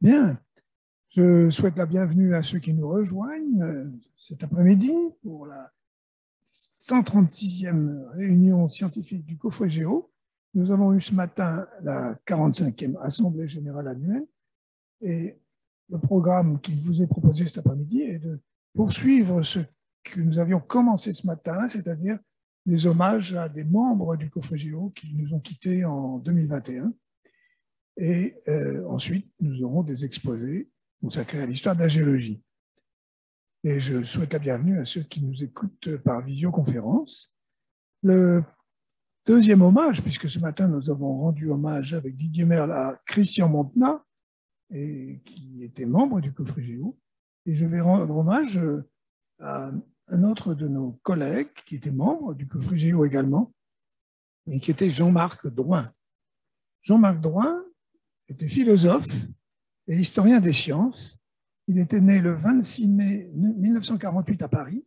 Bien, je souhaite la bienvenue à ceux qui nous rejoignent cet après-midi pour la 136e réunion scientifique du COFREGEO. Nous avons eu ce matin la 45e Assemblée générale annuelle et le programme qui vous est proposé cet après-midi est de poursuivre ce que nous avions commencé ce matin, c'est-à-dire des hommages à des membres du COFREGEO qui nous ont quittés en 2021. Et ensuite, nous aurons des exposés consacrés à l'histoire de la géologie. Et je souhaite la bienvenue à ceux qui nous écoutent par visioconférence. Le deuxième hommage, puisque ce matin nous avons rendu hommage avec Didier Merle à Christian Montenat, et qui était membre du COFREGEO, et je vais rendre hommage à un autre de nos collègues qui était membre du COFREGEO également, et qui était Jean-Marc Drouin. Jean-Marc Drouin était philosophe et historien des sciences. Il était né le 26 mai 1948 à Paris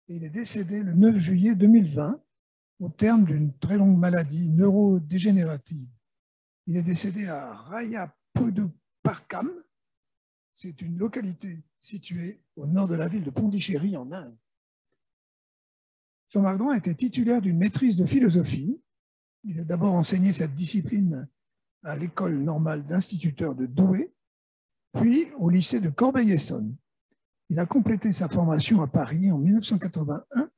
et il est décédé le 9 juillet 2020 au terme d'une très longue maladie neurodégénérative. Il est décédé à Rayapudupakam. C'est une localité située au nord de la ville de Pondichéry en Inde. Jean-Marc Drouin était titulaire d'une maîtrise de philosophie. Il a d'abord enseigné cette discipline à l'école normale d'instituteurs de Douai, puis au lycée de Corbeil-Essonnes. Il a complété sa formation à Paris en 1981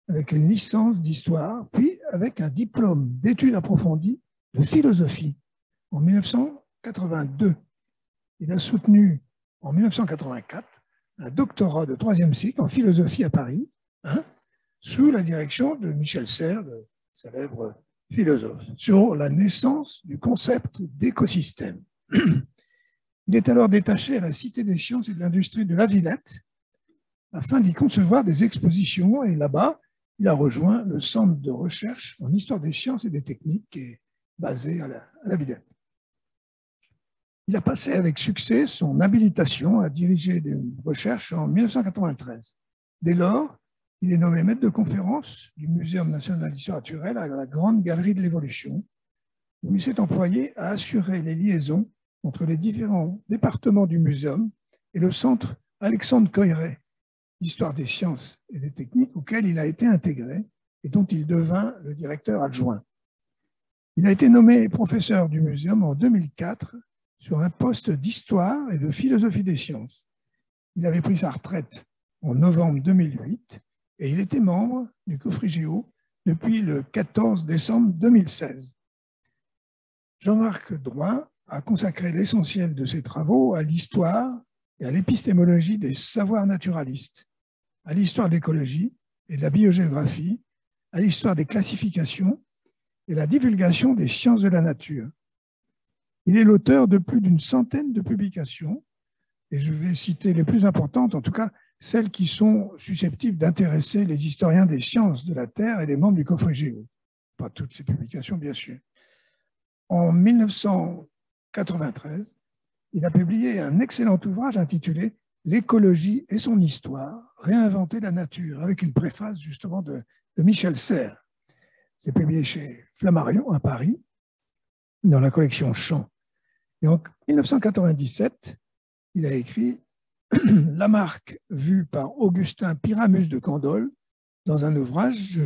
avec une licence d'histoire, puis avec un diplôme d'études approfondies de philosophie en 1982. Il a soutenu en 1984 un doctorat de troisième cycle en philosophie à Paris, sous la direction de Michel Serres, le célèbre philosophe, sur la naissance du concept d'écosystème. Il est alors détaché à la Cité des sciences et de l'industrie de La Villette afin d'y concevoir des expositions et là-bas, il a rejoint le centre de recherche en histoire des sciences et des techniques qui est basé à La Villette. Il a passé avec succès son habilitation à diriger des recherches en 1993. Dès lors, il est nommé maître de conférence du Muséum national d'histoire naturelle à la Grande Galerie de l'Évolution, où il s'est employé à assurer les liaisons entre les différents départements du muséum et le centre Alexandre Coiré, d'histoire des sciences et des techniques, auquel il a été intégré et dont il devint le directeur adjoint. Il a été nommé professeur du muséum en 2004 sur un poste d'histoire et de philosophie des sciences. Il avait pris sa retraite en novembre 2008 et il était membre du COFREGEO depuis le 14 décembre 2016. Jean-Marc Drouin a consacré l'essentiel de ses travaux à l'histoire et à l'épistémologie des savoirs naturalistes, à l'histoire de l'écologie et de la biogéographie, à l'histoire des classifications et la divulgation des sciences de la nature. Il est l'auteur de plus d'une centaine de publications, et je vais citer les plus importantes, en tout cas celles qui sont susceptibles d'intéresser les historiens des sciences de la Terre et les membres du COFREGEO. Pas toutes ces publications, bien sûr. En 1993, il a publié un excellent ouvrage intitulé « L'écologie et son histoire, réinventer la nature », avec une préface justement de Michel Serres. C'est publié chez Flammarion à Paris, dans la collection Champs. Et en 1997, il a écrit Lamarck vu par Augustin Pyramus de Candolle dans un ouvrage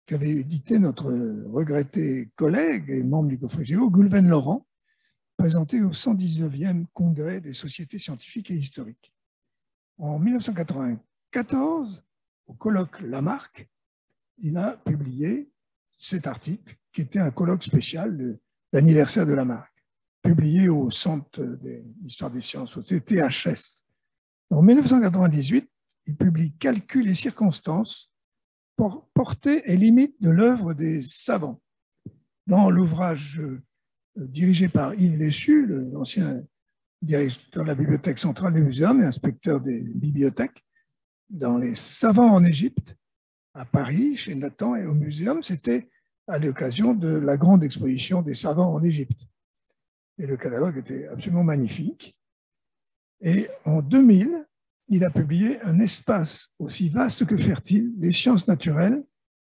qu'avait édité notre regretté collègue et membre du COFREGEO, Goulven Laurent, présenté au 119e Congrès des sociétés scientifiques et historiques. En 1994, au colloque Lamarck, il a publié cet article qui était un colloque spécial d'anniversaire de Lamarck, publié au Centre d'histoire des sciences, au CTHS. En 1998, il publie Calcul et circonstances, portée et limite de l'œuvre des savants. Dans l'ouvrage dirigé par Yves Lessu, l'ancien directeur de la bibliothèque centrale du muséum et inspecteur des bibliothèques, dans les savants en Égypte, à Paris, chez Nathan et au muséum, c'était à l'occasion de la grande exposition des savants en Égypte. Et le catalogue était absolument magnifique. Et en 2000, il a publié Un espace aussi vaste que fertile, les sciences naturelles,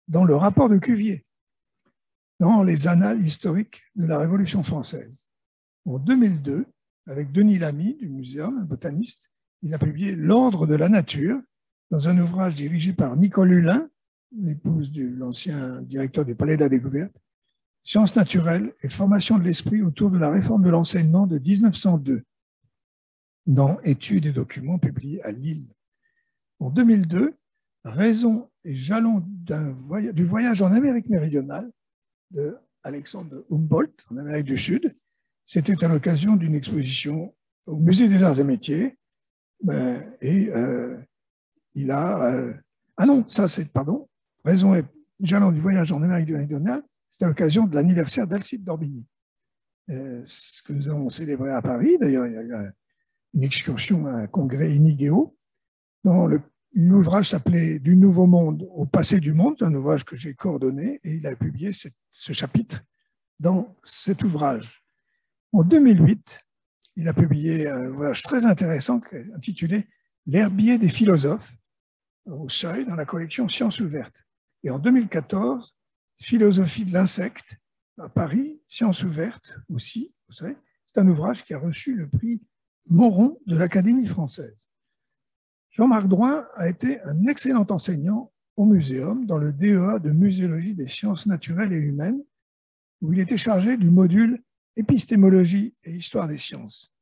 dans le rapport de Cuvier, dans les annales historiques de la Révolution française. En 2002, avec Denis Lamy du Muséum, un botaniste. Il a publié L'Ordre de la nature, dans un ouvrage dirigé par Nicole Hulin, l'épouse de l'ancien directeur du Palais de la Découverte, Sciences naturelles et formation de l'esprit autour de la réforme de l'enseignement de 1902, dans Études et documents publiés à Lille. En 2002, Raison et jalons du voyage en Amérique méridionale de Alexandre Humboldt, en Amérique du Sud. C'était à l'occasion d'une exposition au Musée des Arts et Métiers. Il a... ah non, ça c'est, pardon, Raison et jalons du voyage en Amérique méridionale, c'était à l'occasion de l'anniversaire d'Alcide d'Orbigny. Ce que nous avons célébré à Paris, d'ailleurs, il y a eu une excursion à un congrès Inigéo, dans l'ouvrage s'appelait « Du Nouveau Monde au passé du monde », c'est un ouvrage que j'ai coordonné, et il a publié ce chapitre dans cet ouvrage. En 2008, il a publié un ouvrage très intéressant intitulé « L'herbier des philosophes » au Seuil, dans la collection Sciences ouvertes. Et en 2014, « Philosophie de l'insecte » à Paris, Sciences ouvertes aussi, vous savez, c'est un ouvrage qui a reçu le prix Moron de l'Académie française. Jean-Marc Drouin a été un excellent enseignant au Muséum dans le DEA de muséologie des sciences naturelles et humaines, où il était chargé du module épistémologie et histoire des sciences.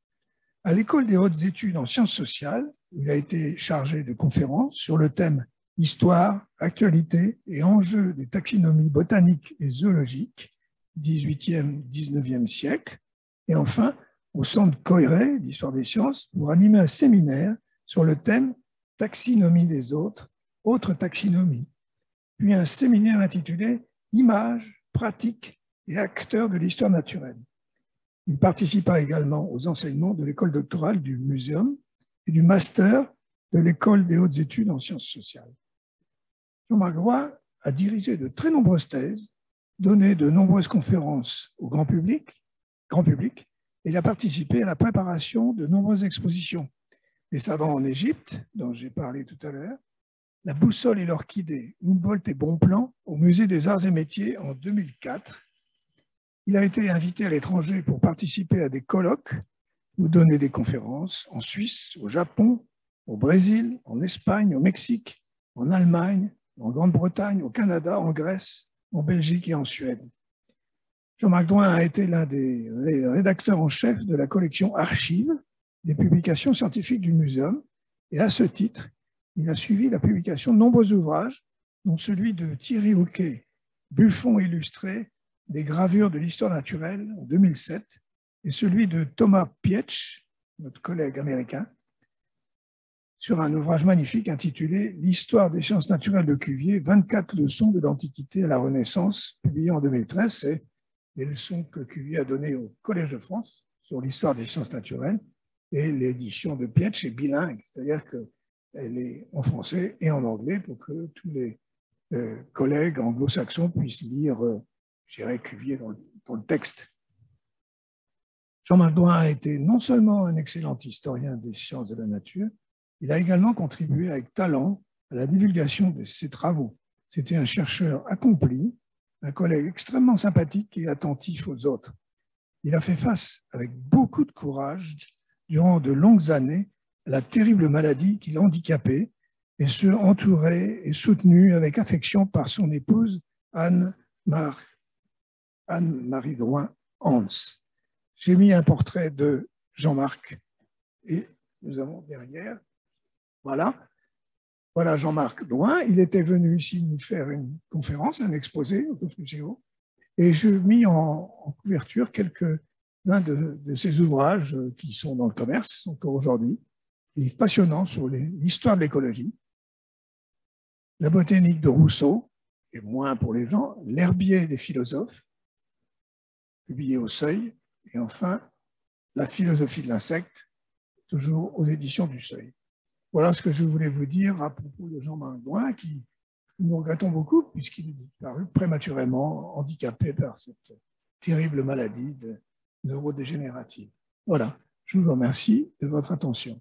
À l'École des hautes études en sciences sociales, il a été chargé de conférences sur le thème Histoire, actualité et enjeux des taxonomies botaniques et zoologiques, 18e, 19e siècle, et enfin au Centre Coiré d'Histoire des sciences pour animer un séminaire sur le thème Taxinomie des autres taxinomie, puis un séminaire intitulé Images, pratiques et acteurs de l'histoire naturelle. Il participa également aux enseignements de l'école doctorale du Muséum et du master de l'école des hautes études en sciences sociales. Jean-Marc Drouin a dirigé de très nombreuses thèses, donné de nombreuses conférences au grand public, et il a participé à la préparation de nombreuses expositions. Les savants en Égypte, dont j'ai parlé tout à l'heure, La boussole et l'orchidée, Humboldt et Bonpland, au Musée des Arts et Métiers en 2004. Il a été invité à l'étranger pour participer à des colloques ou donner des conférences en Suisse, au Japon, au Brésil, en Espagne, au Mexique, en Allemagne, en Grande-Bretagne, au Canada, en Grèce, en Belgique et en Suède. Jean-Marc Drouin a été l'un des rédacteurs en chef de la collection Archives des publications scientifiques du Muséum, et à ce titre, il a suivi la publication de nombreux ouvrages, dont celui de Thierry Houquet, Buffon illustré, des gravures de l'histoire naturelle en 2007, et celui de Thomas Pietsch, notre collègue américain, sur un ouvrage magnifique intitulé « L'histoire des sciences naturelles de Cuvier, 24 leçons de l'Antiquité à la Renaissance », publié en 2013. C'est les leçons que Cuvier a données au Collège de France sur l'histoire des sciences naturelles, et l'édition de Pietsch est bilingue, c'est-à-dire qu'elle est en français et en anglais pour que tous les collègues anglo-saxons puissent lire, je dirais, Cuvier dans le texte. Jean-Marc Drouin a été non seulement un excellent historien des sciences de la nature, il a également contribué avec talent à la divulgation de ses travaux. C'était un chercheur accompli, un collègue extrêmement sympathique et attentif aux autres. Il a fait face avec beaucoup de courage durant de longues années à la terrible maladie qui l'handicapait et se entourait et soutenu avec affection par son épouse Anne-Marie Drouin-Hans. J'ai mis un portrait de Jean-Marc et nous avons derrière, voilà Jean-Marc Drouin. Il était venu ici nous faire une conférence, un exposé au COFLUGEO, et je mis en couverture quelques-uns de ses ouvrages qui sont dans le commerce encore aujourd'hui, des livres passionnants sur l'histoire de l'écologie, la botanique de Rousseau, et moins pour les gens, l'herbier des philosophes, publié au Seuil, et enfin, la philosophie de l'insecte, toujours aux éditions du Seuil. Voilà ce que je voulais vous dire à propos de Jean-Marc Drouin, qui nous regrettons beaucoup, puisqu'il est paru prématurément handicapé par cette terrible maladie neurodégénérative. Voilà, je vous remercie de votre attention.